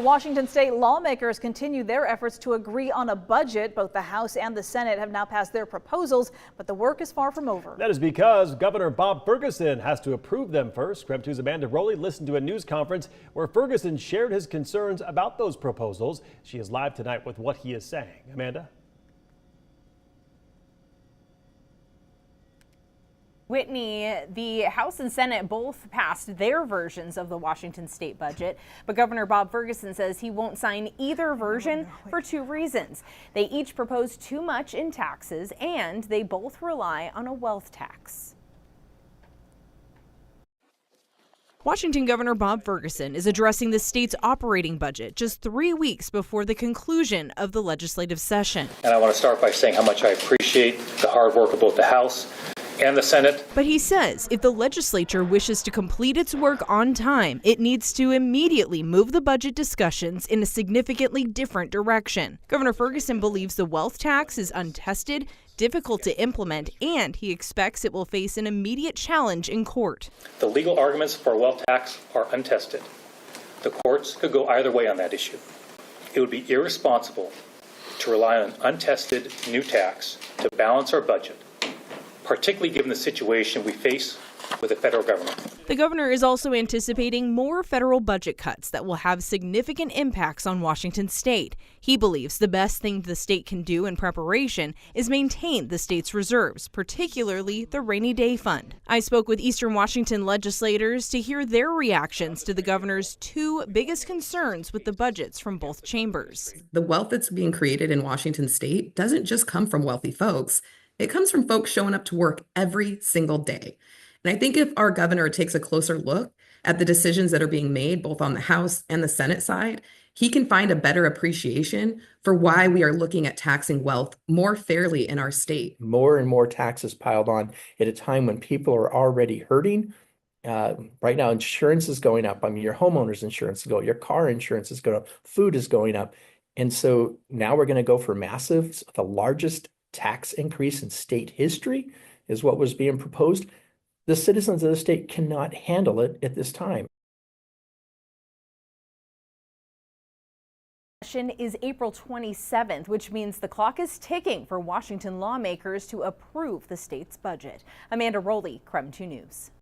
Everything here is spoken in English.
Washington state lawmakers continue their efforts to agree on a budget. Both the House and the Senate have now passed their proposals, but the work is far from over. That is because Governor Bob Ferguson has to approve them first. KREM 2's Amanda Rowley listened to a news conference where Ferguson shared his concerns about those proposals. She is live tonight with what he is saying. Amanda? Whitney, the House and Senate both passed their versions of the Washington state budget, but Governor Bob Ferguson says he won't sign either version for two reasons. They each propose too much in taxes, and they both rely on a wealth tax. Washington Governor Bob Ferguson is addressing the state's operating budget just 3 weeks before the conclusion of the legislative session. And I want to start by saying how much I appreciate the hard work of both the House and the Senate. But he says if the legislature wishes to complete its work on time, it needs to immediately move the budget discussions in a significantly different direction. Governor Ferguson believes the wealth tax is untested, difficult to implement, and he expects it will face an immediate challenge in court. The legal arguments for a wealth tax are untested. The courts could go either way on that issue. It would be irresponsible to rely on an untested new tax to balance our budget, particularly given the situation we face with the federal government. The governor is also anticipating more federal budget cuts that will have significant impacts on Washington state. He believes the best thing the state can do in preparation is maintain the state's reserves, particularly the rainy day fund. I spoke with Eastern Washington legislators to hear their reactions to the governor's two biggest concerns with the budgets from both chambers. The wealth that's being created in Washington state doesn't just come from wealthy folks. It comes from folks showing up to work every single day. And I think if our governor takes a closer look at the decisions that are being made both on the House and the Senate side, he can find a better appreciation for why we are looking at taxing wealth more fairly in our state. More and more taxes piled on at a time when people are already hurting. Right now, insurance is going up. I mean, your homeowner's insurance is going up, your car insurance is going up, food is going up. And so now we're going to go for massive, the largest tax increase in state history is what was being proposed. The citizens of the state cannot handle it at this time. Session is April 27th, which means the clock is ticking for Washington lawmakers to approve the state's budget. Amanda Rowley, KREM 2 News.